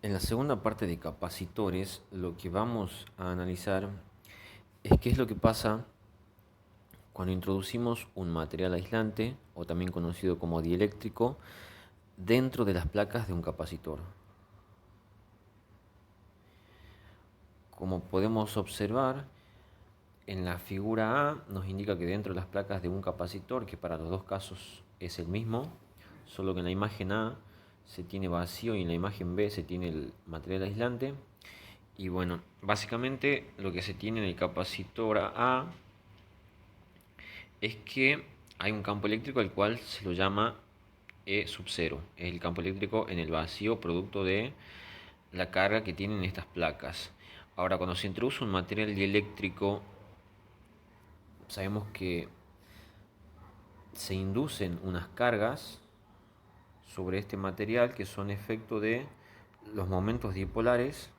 En la segunda parte de capacitores, lo que vamos a analizar es qué es lo que pasa cuando introducimos un material aislante, o también conocido como dieléctrico, dentro de las placas de un capacitor. Como podemos observar, en la figura A nos indica que dentro de las placas de un capacitor, que para los dos casos es el mismo, solo que en la imagen A se tiene vacío y en la imagen B se tiene el material aislante. Y bueno, básicamente lo que se tiene en el capacitor A es que hay un campo eléctrico al cual se lo llama E sub 0. Es el campo eléctrico en el vacío producto de la carga que tienen estas placas. Ahora, cuando se introduce un material dieléctrico, sabemos que se inducen unas cargas sobre este material que son efecto de los momentos dipolares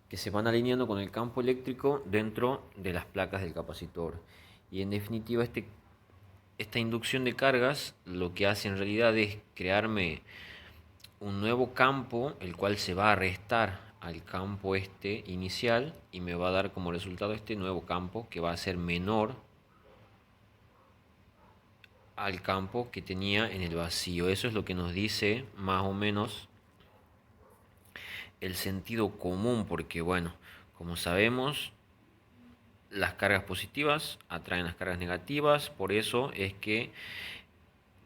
que se van alineando con el campo eléctrico dentro de las placas del capacitor. Y en definitiva, esta inducción de cargas lo que hace en realidad es crearme un nuevo campo, el cual se va a restar al campo este inicial y me va a dar como resultado este nuevo campo que va a ser menor al campo que tenía en el vacío. Eso es lo que nos dice más o menos el sentido común, porque bueno, como sabemos, las cargas positivas atraen las cargas negativas, por eso es que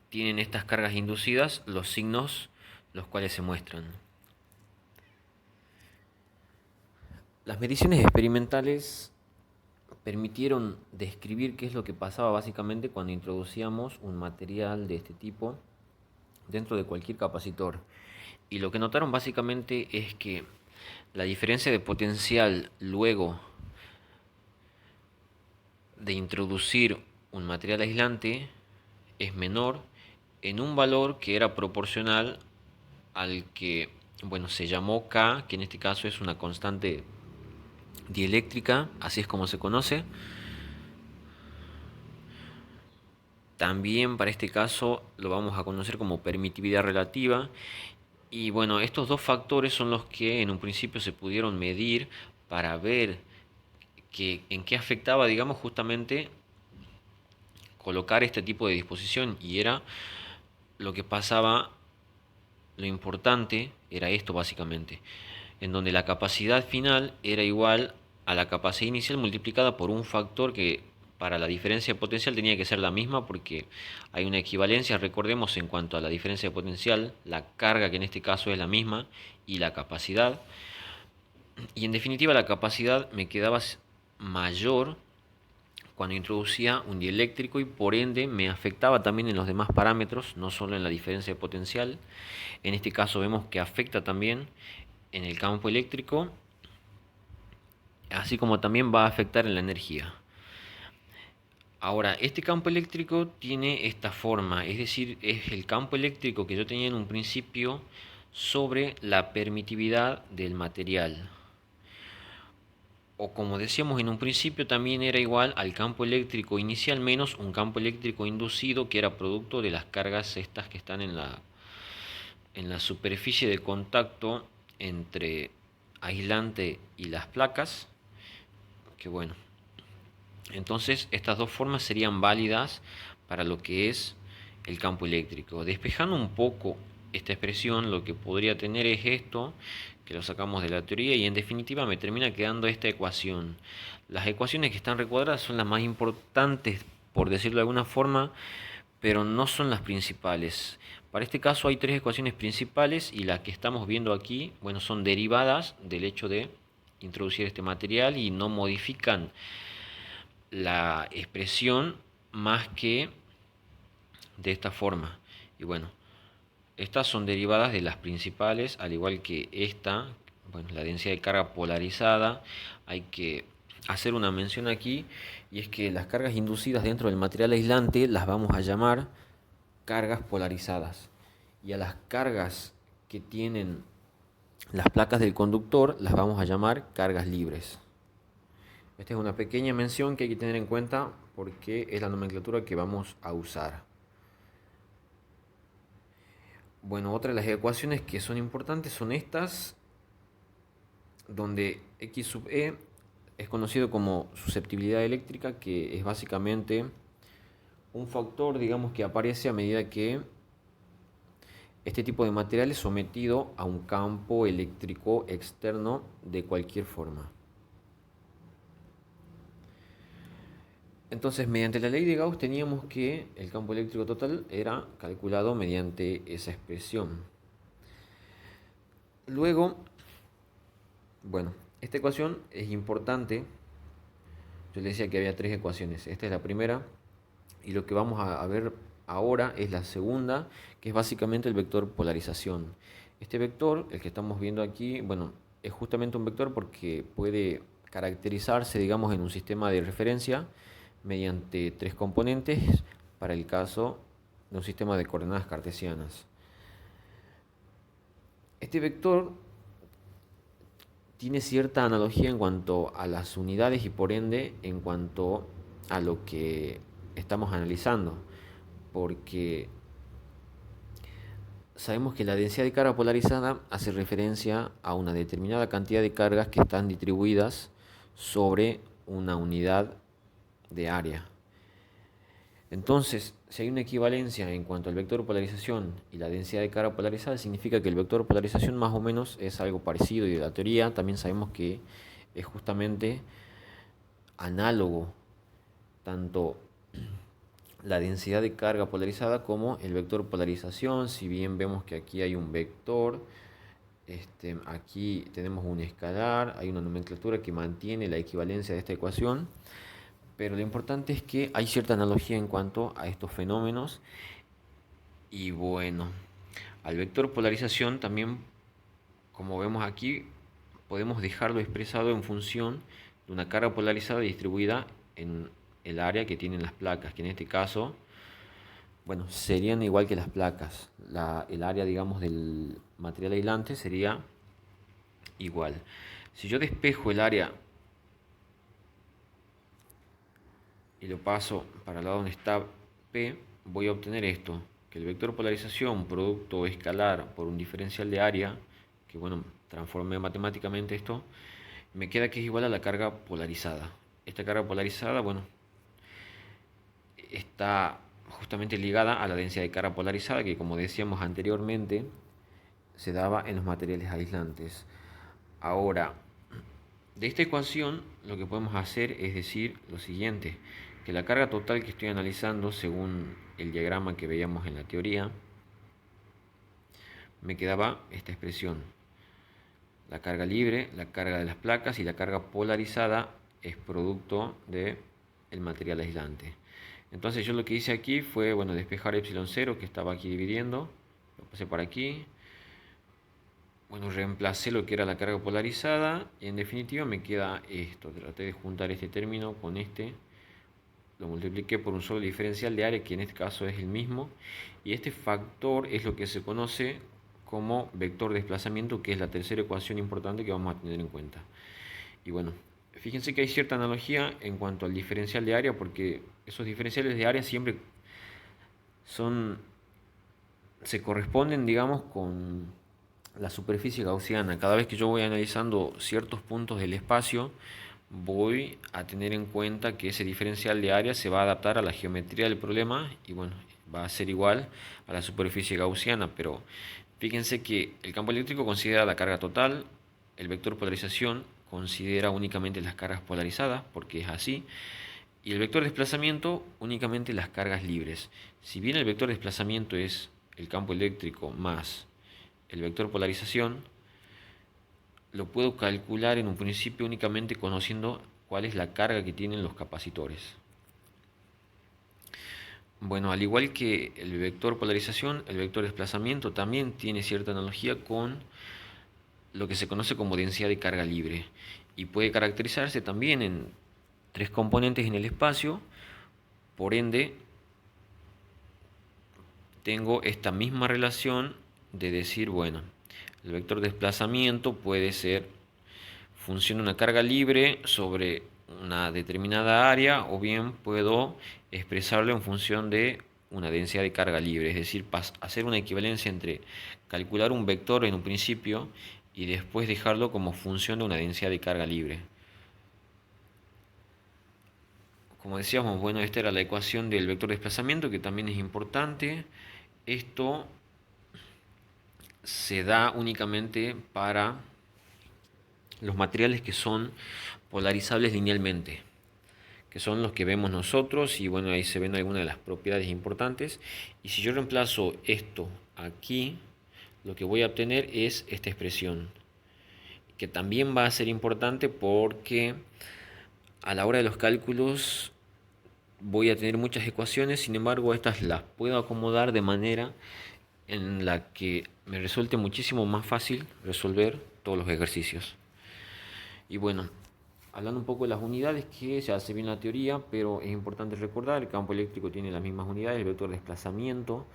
tienen estas cargas inducidas los signos los cuales se muestran. Las mediciones experimentales permitieron describir qué es lo que pasaba básicamente cuando introducíamos un material de este tipo dentro de cualquier capacitor. Y lo que notaron básicamente es que la diferencia de potencial luego de introducir un material aislante es menor en un valor que era proporcional al que, bueno, se llamó K, que en este caso es una constante dieléctrica, así es como se conoce. También para este caso lo vamos a conocer como permitividad relativa. Y bueno, estos dos factores son los que en un principio se pudieron medir para ver en qué afectaba, digamos, justamente colocar este tipo de disposición. Y era lo que pasaba, lo importante era esto básicamente, en donde la capacidad final era igual a la capacidad inicial multiplicada por un factor que para la diferencia de potencial tenía que ser la misma porque hay una equivalencia, recordemos, en cuanto a la diferencia de potencial, la carga que en este caso es la misma y la capacidad. Y en definitiva la capacidad me quedaba mayor cuando introducía un dieléctrico y por ende me afectaba también en los demás parámetros, no solo en la diferencia de potencial. En este caso vemos que afecta también en el campo eléctrico, así como también va a afectar en la energía. Ahora, este campo eléctrico tiene esta forma, es decir, es el campo eléctrico que yo tenía en un principio sobre la permitividad del material. O como decíamos en un principio, también era igual al campo eléctrico inicial menos un campo eléctrico inducido que era producto de las cargas estas que están en la superficie de contacto entre aislante y las placas. Que bueno, entonces estas dos formas serían válidas para lo que es el campo eléctrico. Despejando un poco esta expresión, lo que podría tener es esto, que lo sacamos de la teoría y en definitiva me termina quedando esta ecuación. Las ecuaciones que están recuadradas son las más importantes, por decirlo de alguna forma, pero no son las principales. Para este caso hay tres ecuaciones principales y las que estamos viendo aquí, bueno, son derivadas del hecho de introducir este material y no modifican la expresión más que de esta forma. Y bueno, estas son derivadas de las principales, al igual que esta, bueno, la densidad de carga polarizada. Hay que hacer una mención aquí, y es que las cargas inducidas dentro del material aislante las vamos a llamar cargas polarizadas. Y a las cargas que tienen las placas del conductor las vamos a llamar cargas libres. Esta es una pequeña mención que hay que tener en cuenta porque es la nomenclatura que vamos a usar. Bueno, otra de las ecuaciones que son importantes son estas, donde X sub E es conocido como susceptibilidad eléctrica, que es básicamente un factor, digamos, que aparece a medida que este tipo de material es sometido a un campo eléctrico externo de cualquier forma. Entonces, mediante la ley de Gauss teníamos que el campo eléctrico total era calculado mediante esa expresión. Luego, bueno, esta ecuación es importante. Yo le decía que había tres ecuaciones. Esta es la primera. Y lo que vamos a ver ahora es la segunda, que es básicamente el vector polarización. Este vector, el que estamos viendo aquí, bueno, es justamente un vector porque puede caracterizarse, digamos, en un sistema de referencia mediante tres componentes para el caso de un sistema de coordenadas cartesianas. Este vector tiene cierta analogía en cuanto a las unidades y por ende en cuanto a lo que estamos analizando, porque sabemos que la densidad de carga polarizada hace referencia a una determinada cantidad de cargas que están distribuidas sobre una unidad de área. Entonces, si hay una equivalencia en cuanto al vector polarización y la densidad de carga polarizada, significa que el vector polarización más o menos es algo parecido, y de la teoría también sabemos que es justamente análogo tanto la densidad de carga polarizada como el vector polarización. Si bien vemos que aquí hay un vector, aquí tenemos un escalar, hay una nomenclatura que mantiene la equivalencia de esta ecuación, pero lo importante es que hay cierta analogía en cuanto a estos fenómenos. Y bueno, al vector polarización también, como vemos aquí, podemos dejarlo expresado en función de una carga polarizada distribuida en el área que tienen las placas, que en este caso, bueno, serían igual que las placas. El área, digamos, del material aislante sería igual. Si yo despejo el área y lo paso para el lado donde está P, voy a obtener esto, que el vector polarización producto escalar por un diferencial de área, que bueno, transformé matemáticamente esto, me queda que es igual a la carga polarizada. Esta carga polarizada, bueno, está justamente ligada a la densidad de carga polarizada, que como decíamos anteriormente, se daba en los materiales aislantes. Ahora, de esta ecuación lo que podemos hacer es decir lo siguiente, que la carga total que estoy analizando según el diagrama que veíamos en la teoría, me quedaba esta expresión. La carga libre, la carga de las placas, y la carga polarizada es producto del material aislante. Entonces yo lo que hice aquí fue, bueno, despejar epsilon 0 que estaba aquí dividiendo, lo pasé por aquí, bueno, reemplacé lo que era la carga polarizada y en definitiva me queda esto. Traté de juntar este término con este, lo multipliqué por un solo diferencial de área, que en este caso es el mismo, y este factor es lo que se conoce como vector de desplazamiento, que es la tercera ecuación importante que vamos a tener en cuenta. Y bueno, fíjense que hay cierta analogía en cuanto al diferencial de área, porque esos diferenciales de área siempre son, se corresponden, digamos, con la superficie gaussiana. Cada vez que yo voy analizando ciertos puntos del espacio, voy a tener en cuenta que ese diferencial de área se va a adaptar a la geometría del problema y bueno, va a ser igual a la superficie gaussiana. Pero fíjense que el campo eléctrico considera la carga total, el vector polarización considera únicamente las cargas polarizadas, porque es así, y el vector desplazamiento únicamente las cargas libres. Si bien el vector desplazamiento es el campo eléctrico más el vector polarización, lo puedo calcular en un principio únicamente conociendo cuál es la carga que tienen los capacitores. Bueno, al igual que el vector polarización, el vector desplazamiento también tiene cierta analogía con lo que se conoce como densidad de carga libre y puede caracterizarse también en tres componentes en el espacio. Por ende, tengo esta misma relación de decir, bueno, el vector desplazamiento puede ser función de una carga libre sobre una determinada área, o bien puedo expresarlo en función de una densidad de carga libre, es decir, hacer una equivalencia entre calcular un vector en un principio y después dejarlo como función de una densidad de carga libre. Como decíamos, bueno, esta era la ecuación del vector de desplazamiento, que también es importante. Esto se da únicamente para los materiales que son polarizables linealmente, que son los que vemos nosotros, y bueno, ahí se ven algunas de las propiedades importantes. Y si yo reemplazo esto aquí, lo que voy a obtener es esta expresión, que también va a ser importante porque a la hora de los cálculos voy a tener muchas ecuaciones. Sin embargo, estas las puedo acomodar de manera en la que me resulte muchísimo más fácil resolver todos los ejercicios. Y bueno, hablando un poco de las unidades, que se hace bien la teoría, pero es importante recordar, el campo eléctrico tiene las mismas unidades, el vector de desplazamiento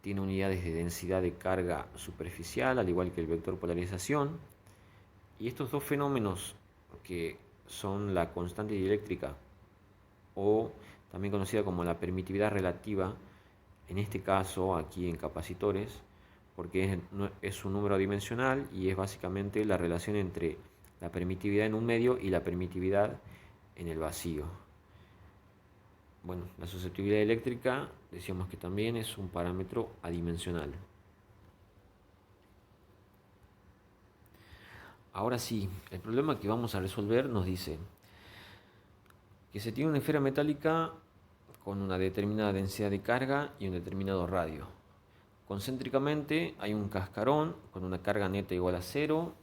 tiene unidades de densidad de carga superficial, al igual que el vector polarización. Y estos dos fenómenos, que son la constante dieléctrica, o también conocida como la permitividad relativa, en este caso aquí en capacitores, porque es un número dimensional y es básicamente la relación entre la permitividad en un medio y la permitividad en el vacío. Bueno, la susceptibilidad eléctrica decíamos que también es un parámetro adimensional. Ahora sí, el problema que vamos a resolver nos dice que se tiene una esfera metálica con una determinada densidad de carga y un determinado radio. Concéntricamente hay un cascarón con una carga neta igual a 0,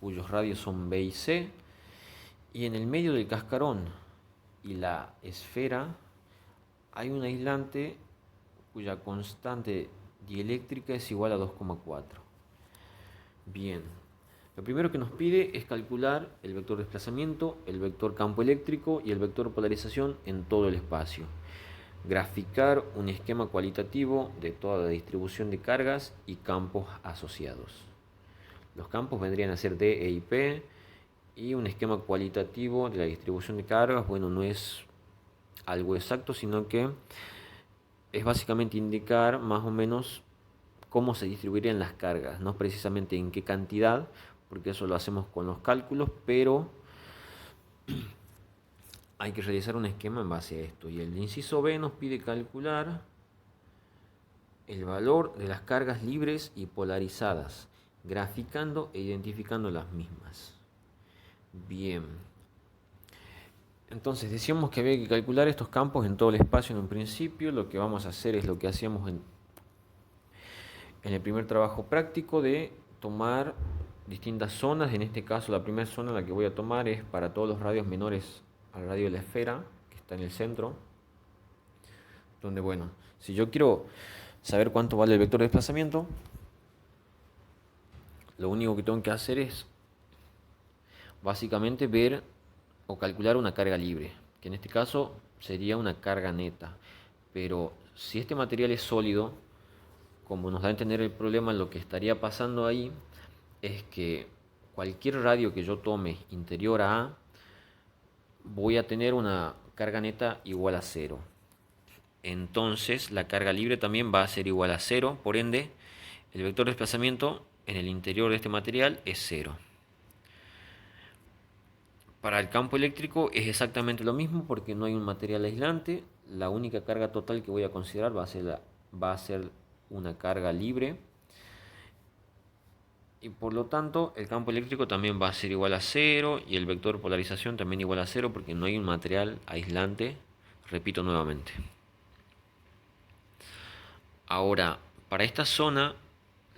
cuyos radios son B y C, y en el medio del cascarón y la esfera hay un aislante cuya constante dieléctrica es igual a 2,4. Bien, lo primero que nos pide es calcular el vector desplazamiento, el vector campo eléctrico y el vector polarización en todo el espacio. Graficar un esquema cualitativo de toda la distribución de cargas y campos asociados. Los campos vendrían a ser D, E y P, y un esquema cualitativo de la distribución de cargas, bueno, no es algo exacto, sino que es básicamente indicar más o menos cómo se distribuirían las cargas, no precisamente en qué cantidad, porque eso lo hacemos con los cálculos, pero hay que realizar un esquema en base a esto. Y el inciso B nos pide calcular el valor de las cargas libres y polarizadas, graficando e identificando las mismas. Bien. Entonces decíamos que había que calcular estos campos en todo el espacio en un principio. Lo que vamos a hacer es lo que hacíamos en el primer trabajo práctico, de tomar distintas zonas. En este caso la primera zona la que voy a tomar es para todos los radios menores al radio de la esfera, que está en el centro, donde bueno, si yo quiero saber cuánto vale el vector de desplazamiento, lo único que tengo que hacer es básicamente ver o calcular una carga libre, que en este caso sería una carga neta. Pero si este material es sólido, como nos da a entender el problema, lo que estaría pasando ahí es que cualquier radio que yo tome interior a A, voy a tener una carga neta igual a 0. Entonces la carga libre también va a ser igual a 0, por ende el vector de desplazamiento en el interior de este material es 0. Para el campo eléctrico es exactamente lo mismo, porque no hay un material aislante. La única carga total que voy a considerar va a ser una carga libre, y por lo tanto el campo eléctrico también va a ser igual a 0 y el vector de polarización también igual a 0, porque no hay un material aislante, repito nuevamente. Ahora, para esta zona,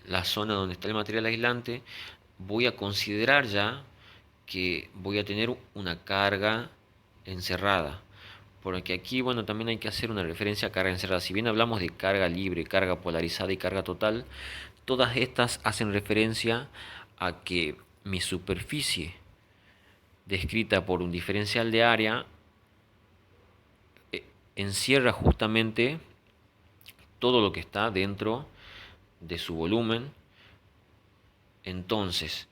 la zona donde está el material aislante, voy a considerar ya que voy a tener una carga encerrada, porque aquí, bueno, también hay que hacer una referencia a carga encerrada. Si bien hablamos de carga libre, carga polarizada y carga total, todas estas hacen referencia a que mi superficie, descrita por un diferencial de área, encierra justamente todo lo que está dentro de su volumen. Entonces,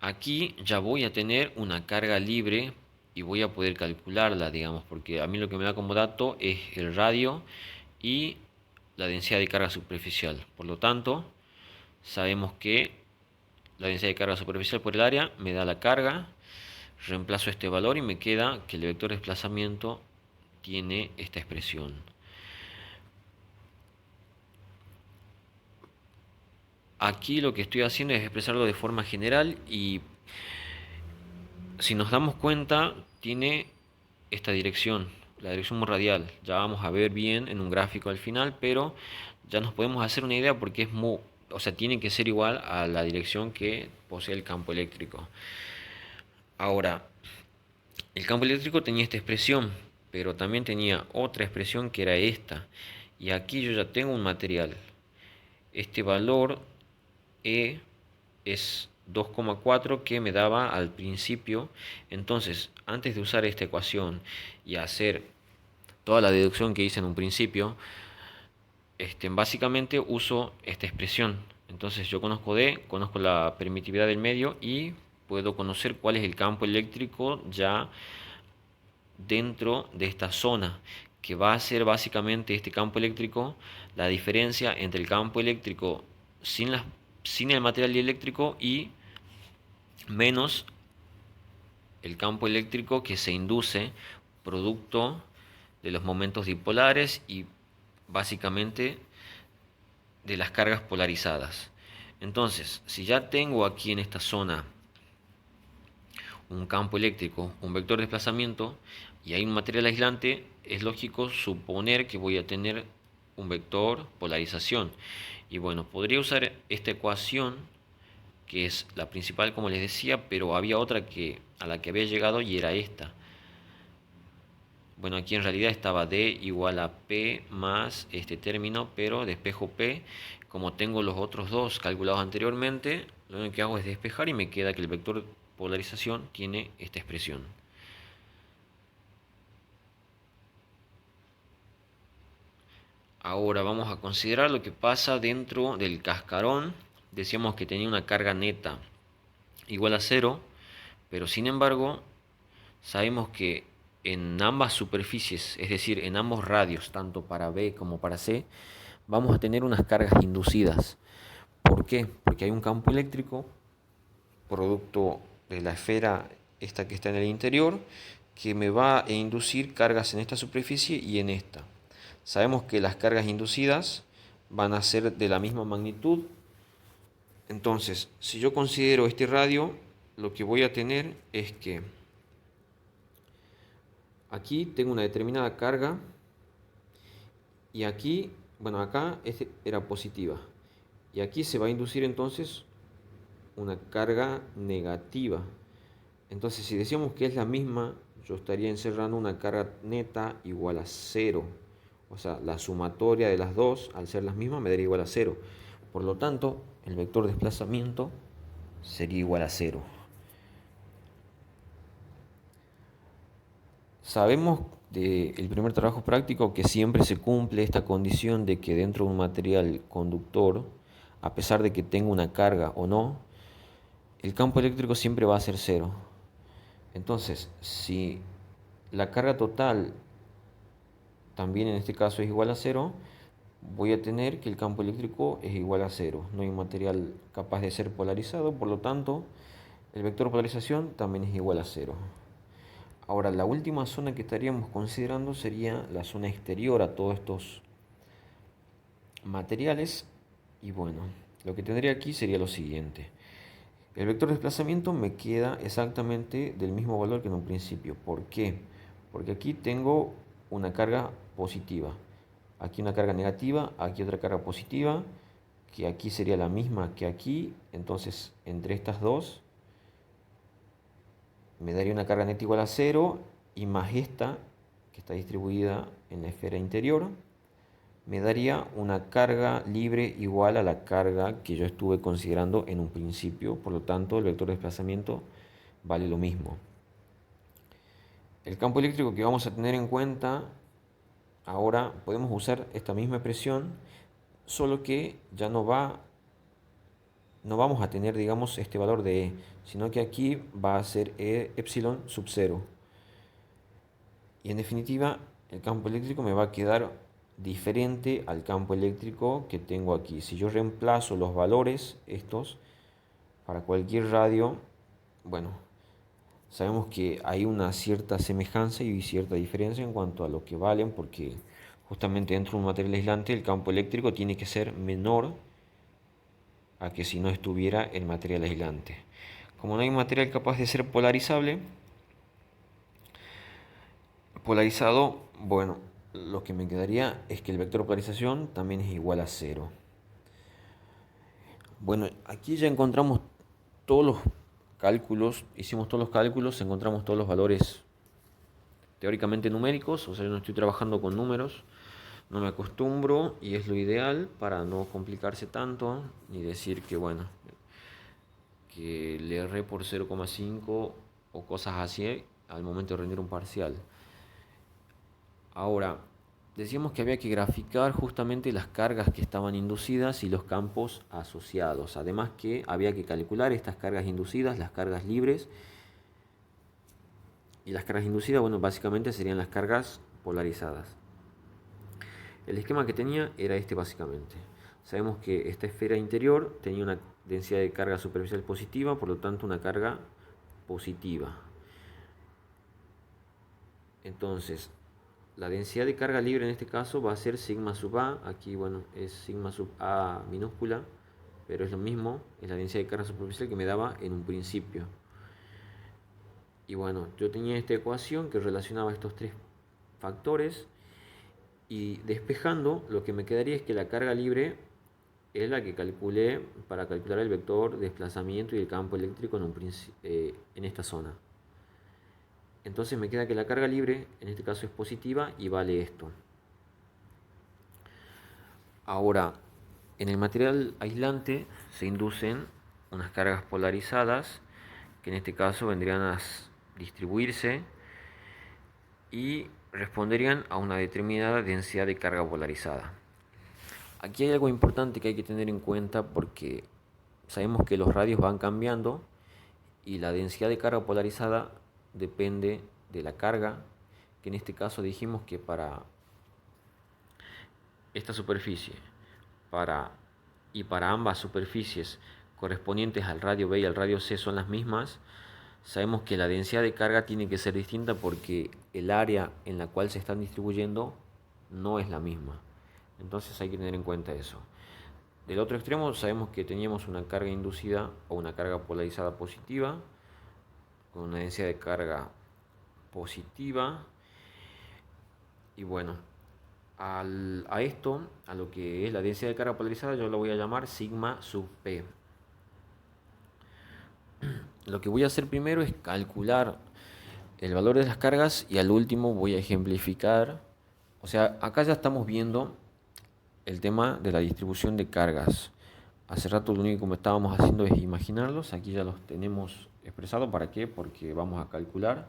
aquí ya voy a tener una carga libre y voy a poder calcularla, digamos, porque a mí lo que me da como dato es el radio y la densidad de carga superficial. Por lo tanto, sabemos que la densidad de carga superficial por el área me da la carga, reemplazo este valor y me queda que el vector de desplazamiento tiene esta expresión. Aquí lo que estoy haciendo es expresarlo de forma general y si nos damos cuenta tiene esta dirección, la dirección radial. Ya vamos a ver bien en un gráfico al final, pero ya nos podemos hacer una idea porque tiene que ser igual a la dirección que posee el campo eléctrico. Ahora, el campo eléctrico tenía esta expresión, pero también tenía otra expresión que era esta. Y aquí yo ya tengo un material. Este valor E es 2,4 que me daba al principio. Entonces, antes de usar esta ecuación y hacer toda la deducción que hice en un principio, básicamente uso esta expresión. Entonces yo conozco D, conozco la permitividad del medio y puedo conocer cuál es el campo eléctrico ya dentro de esta zona, que va a ser básicamente este campo eléctrico la diferencia entre el campo eléctrico sin el material eléctrico y menos el campo eléctrico que se induce producto de los momentos dipolares y básicamente de las cargas polarizadas. Entonces, si ya tengo aquí en esta zona un campo eléctrico, un vector de desplazamiento y hay un material aislante, es lógico suponer que voy a tener un vector polarización. Y bueno, podría usar esta ecuación que es la principal como les decía, pero había otra a la que había llegado y era esta. Bueno, aquí en realidad estaba D igual a P más este término, pero despejo P. Como tengo los otros dos calculados anteriormente, lo único que hago es despejar y me queda que el vector polarización tiene esta expresión. Ahora vamos a considerar lo que pasa dentro del cascarón. Decíamos que tenía una carga neta igual a 0, pero sin embargo sabemos que en ambas superficies, es decir, en ambos radios, tanto para B como para C, vamos a tener unas cargas inducidas. ¿Por qué? Porque hay un campo eléctrico, producto de la esfera esta que está en el interior, que me va a inducir cargas en esta superficie y en esta. Sabemos que las cargas inducidas van a ser de la misma magnitud. Entonces, si yo considero este radio, lo que voy a tener es que aquí tengo una determinada carga y aquí, bueno, acá era positiva y aquí se va a inducir entonces una carga negativa. Entonces, si decíamos que es la misma, yo estaría encerrando una carga neta igual a 0. O sea, la sumatoria de las dos, al ser las mismas, me daría igual a 0. Por lo tanto, el vector de desplazamiento sería igual a 0. Sabemos del primer trabajo práctico que siempre se cumple esta condición de que dentro de un material conductor, a pesar de que tenga una carga o no, el campo eléctrico siempre va a ser 0. Entonces, si la carga total también en este caso es igual a 0, voy a tener que el campo eléctrico es igual a 0. No hay un material capaz de ser polarizado, por lo tanto, el vector de polarización también es igual a 0. Ahora, la última zona que estaríamos considerando sería la zona exterior a todos estos materiales. Y bueno, lo que tendría aquí sería lo siguiente. El vector de desplazamiento me queda exactamente del mismo valor que en un principio. ¿Por qué? Porque aquí tengo una carga positiva. Aquí una carga negativa, aquí otra carga positiva, que aquí sería la misma que aquí. Entonces, entre estas dos me daría una carga neta igual a 0 y más esta, que está distribuida en la esfera interior, me daría una carga libre igual a la carga que yo estuve considerando en un principio. Por lo tanto, el vector de desplazamiento vale lo mismo. El campo eléctrico que vamos a tener en cuenta, ahora podemos usar esta misma expresión, solo que ya no vamos a tener, digamos, este valor de E, sino que aquí va a ser E epsilon sub 0. Y en definitiva, el campo eléctrico me va a quedar diferente al campo eléctrico que tengo aquí. Si yo reemplazo los valores estos para cualquier radio, bueno, sabemos que hay una cierta semejanza y cierta diferencia en cuanto a lo que valen, porque justamente dentro de un material aislante el campo eléctrico tiene que ser menor a que si no estuviera el material aislante. Como no hay un material capaz de ser polarizado, bueno, lo que me quedaría es que el vector de polarización también es igual a cero. Bueno, aquí ya encontramos todos los cálculos, hicimos todos los cálculos, encontramos todos los valores teóricamente numéricos, o sea, yo no estoy trabajando con números, no me acostumbro y es lo ideal para no complicarse tanto, ni decir que, bueno, que le erré por 0,5 o cosas así al momento de rendir un parcial. Ahora, decíamos que había que graficar justamente las cargas que estaban inducidas y los campos asociados. Además que había que calcular estas cargas inducidas, las cargas libres. Y las cargas inducidas, bueno, básicamente serían las cargas polarizadas. El esquema que tenía era este básicamente. Sabemos que esta esfera interior tenía una densidad de carga superficial positiva, por lo tanto una carga positiva. Entonces, la densidad de carga libre en este caso va a ser sigma sub a, aquí bueno es sigma sub a minúscula, pero es lo mismo, es la densidad de carga superficial que me daba en un principio. Y bueno, yo tenía esta ecuación que relacionaba estos tres factores y despejando lo que me quedaría es que la carga libre es la que calculé para calcular el vector de desplazamiento y el campo eléctrico en esta zona. Entonces me queda que la carga libre en este caso es positiva y vale esto. Ahora, en el material aislante se inducen unas cargas polarizadas que en este caso vendrían a distribuirse y responderían a una determinada densidad de carga polarizada. Aquí hay algo importante que hay que tener en cuenta porque sabemos que los radios van cambiando y la densidad de carga polarizada depende de la carga, que en este caso dijimos que para esta superficie y para ambas superficies correspondientes al radio B y al radio C son las mismas, sabemos que la densidad de carga tiene que ser distinta porque el área en la cual se están distribuyendo no es la misma. Entonces hay que tener en cuenta eso. Del otro extremo sabemos que teníamos una carga inducida o una carga polarizada positiva con una densidad de carga positiva y bueno, a esto, a lo que es la densidad de carga polarizada, yo lo voy a llamar sigma sub p. Lo que voy a hacer primero es calcular el valor de las cargas y al último voy a ejemplificar. O sea, acá ya estamos viendo el tema de la distribución de cargas. Hace rato lo único que estábamos haciendo es imaginarlos, aquí ya los tenemos expresados. ¿Para qué? Porque vamos a calcular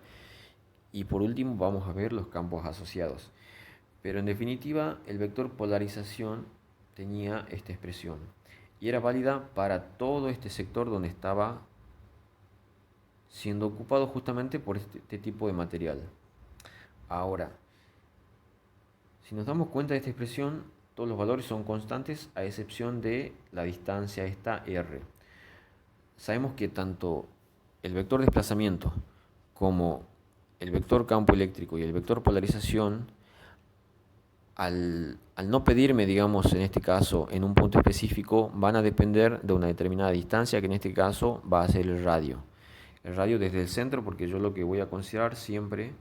y por último vamos a ver los campos asociados. Pero en definitiva el vector polarización tenía esta expresión y era válida para todo este sector donde estaba siendo ocupado justamente por este tipo de material. Ahora, si nos damos cuenta de esta expresión, todos los valores son constantes a excepción de la distancia esta r. Sabemos que tanto el vector desplazamiento como el vector campo eléctrico y el vector polarización, al no pedirme, digamos, en este caso, en un punto específico, van a depender de una determinada distancia, que en este caso va a ser el radio. El radio desde el centro, porque yo lo que voy a considerar siempre,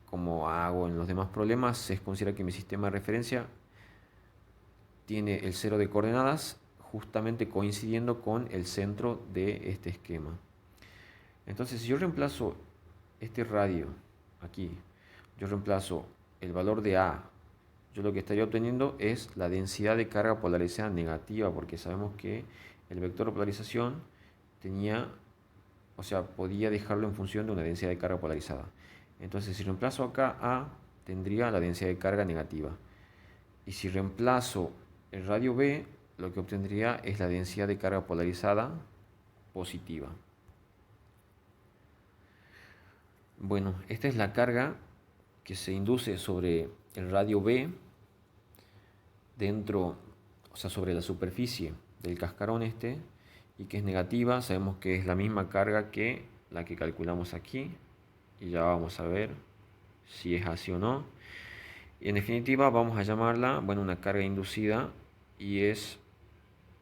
como hago en los demás problemas, es considerar que mi sistema de referencia tiene el cero de coordenadas justamente coincidiendo con el centro de este esquema. Entonces, si yo reemplazo este radio aquí, yo reemplazo el valor de A, yo lo que estaría obteniendo es la densidad de carga polarizada negativa, porque sabemos que el vector de polarización tenía, o sea, podía dejarlo en función de una densidad de carga polarizada. Entonces, si reemplazo acá A, tendría la densidad de carga negativa. Y si reemplazo el radio B, lo que obtendría es la densidad de carga polarizada positiva. Bueno, esta es la carga que se induce sobre el radio B dentro, o sea, sobre la superficie del cascarón este, y que es negativa, sabemos que es la misma carga que la que calculamos aquí, y ya vamos a ver si es así o no. Y en definitiva vamos a llamarla, bueno, una carga inducida, y es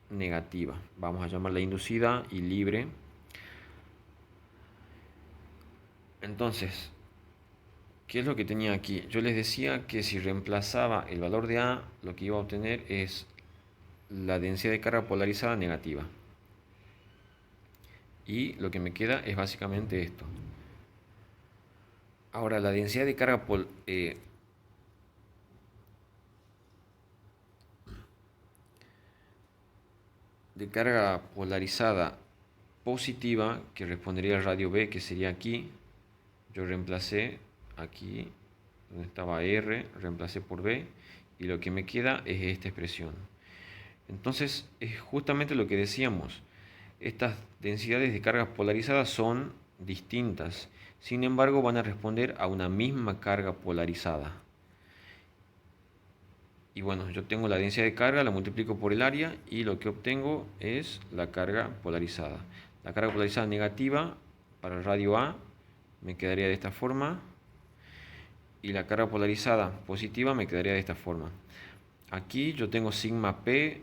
negativa. Vamos a llamarla inducida y libre. Entonces, ¿qué es lo que tenía aquí? Yo les decía que si reemplazaba el valor de A, lo que iba a obtener es la densidad de carga polarizada negativa. Y lo que me queda es básicamente esto. Ahora, la densidad de carga polarizada positiva, que respondería al radio B, que sería aquí. Yo reemplacé aquí, donde estaba R, reemplacé por B, y lo que me queda es esta expresión. Entonces, es justamente lo que decíamos. Estas densidades de cargas polarizadas son distintas. Sin embargo, van a responder a una misma carga polarizada. Y bueno, yo tengo la densidad de carga, la multiplico por el área y lo que obtengo es la carga polarizada. La carga polarizada negativa para el radio A me quedaría de esta forma y la carga polarizada positiva me quedaría de esta forma. Aquí yo tengo sigma P.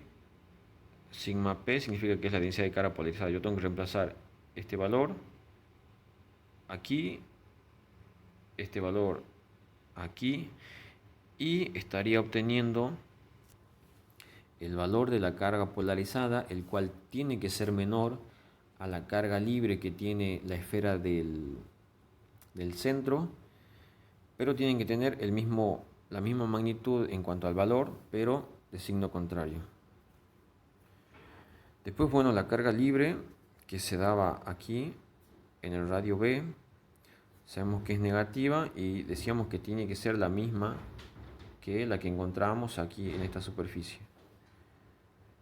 Sigma P significa que es la densidad de carga polarizada. Yo tengo que reemplazar este valor aquí, este valor aquí, y estaría obteniendo el valor de la carga polarizada, el cual tiene que ser menor a la carga libre que tiene la esfera del centro, pero tienen que tener la misma magnitud en cuanto al valor, pero de signo contrario. Después, bueno, la carga libre que se daba aquí en el radio B, sabemos que es negativa y decíamos que tiene que ser la misma que la que encontramos aquí en esta superficie.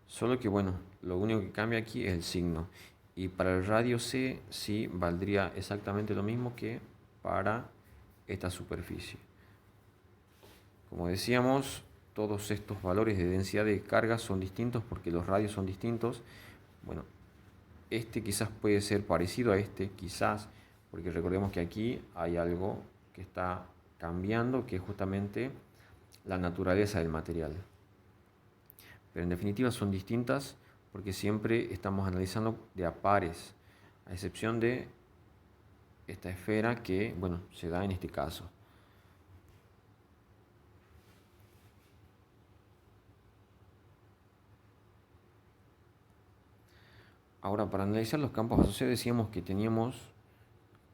Solo que bueno, lo único que cambia aquí es el signo. Y para el radio C sí valdría exactamente lo mismo que para esta superficie. Como decíamos, todos estos valores de densidad de carga son distintos porque los radios son distintos. Bueno, este quizás puede ser parecido a este, quizás, porque recordemos que aquí hay algo que está cambiando, que es justamente la naturaleza del material. Pero en definitiva son distintas porque siempre estamos analizando de a pares, a excepción de esta esfera que, bueno, se da en este caso. Ahora, para analizar los campos asociados decíamos que teníamos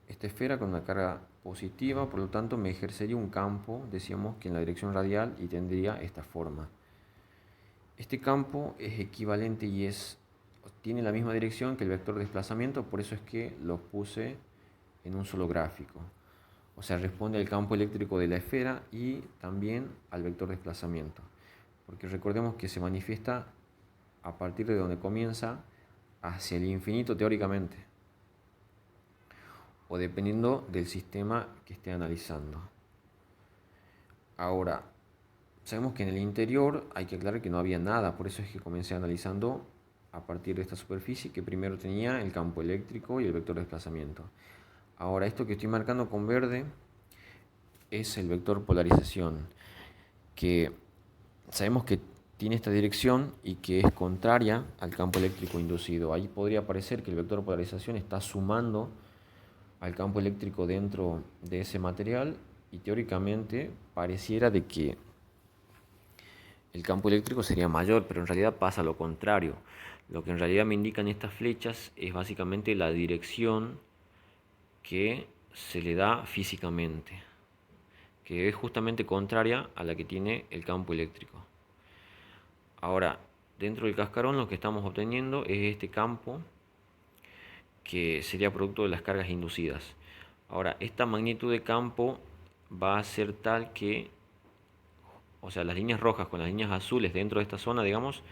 esta esfera con una carga positiva, por lo tanto me ejercería un campo, decíamos que en la dirección radial, y tendría esta forma. Este campo es equivalente y tiene la misma dirección que el vector de desplazamiento, por eso es que lo puse en un solo gráfico. O sea, responde al campo eléctrico de la esfera y también al vector de desplazamiento. Porque recordemos que se manifiesta a partir de donde comienza hacia el infinito teóricamente, o dependiendo del sistema que esté analizando. Ahora, sabemos que en el interior hay que aclarar que no había nada, por eso es que comencé analizando a partir de esta superficie que primero tenía el campo eléctrico y el vector de desplazamiento. Ahora, esto que estoy marcando con verde es el vector polarización, que sabemos que tiene esta dirección y que es contraria al campo eléctrico inducido. Ahí podría parecer que el vector de polarización está sumando al campo eléctrico dentro de ese material y teóricamente pareciera de que el campo eléctrico sería mayor, pero en realidad pasa lo contrario. Lo que en realidad me indican estas flechas es básicamente la dirección que se le da físicamente, que es justamente contraria a la que tiene el campo eléctrico. Ahora, dentro del cascarón lo que estamos obteniendo es este campo que sería producto de las cargas inducidas. Ahora, esta magnitud de campo va a ser tal que, o sea, las líneas rojas con las líneas azules dentro de esta zona, digamos,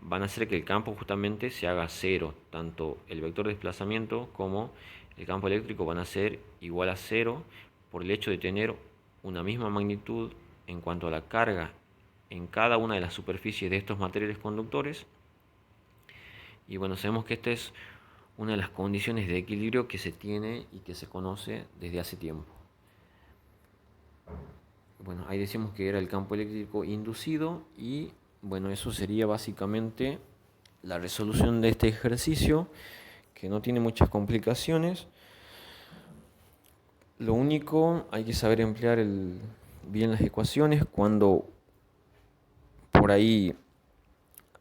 van a hacer que el campo justamente se haga cero. Tanto el vector de desplazamiento como el campo eléctrico van a ser igual a cero por el hecho de tener una misma magnitud en cuanto a la carga en cada una de las superficies de estos materiales conductores. Y bueno, sabemos que esta es una de las condiciones de equilibrio que se tiene y que se conoce desde hace tiempo. Bueno, ahí decimos que era el campo eléctrico inducido y bueno, eso sería básicamente la resolución de este ejercicio, que no tiene muchas complicaciones. Lo único, hay que saber emplear bien las ecuaciones cuando por ahí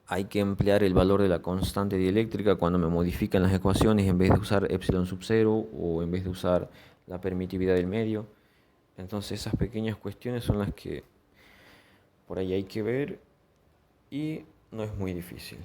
hay que emplear el valor de la constante dieléctrica cuando me modifican las ecuaciones en vez de usar epsilon sub 0 o en vez de usar la permitividad del medio. Entonces esas pequeñas cuestiones son las que por ahí hay que ver y no es muy difícil.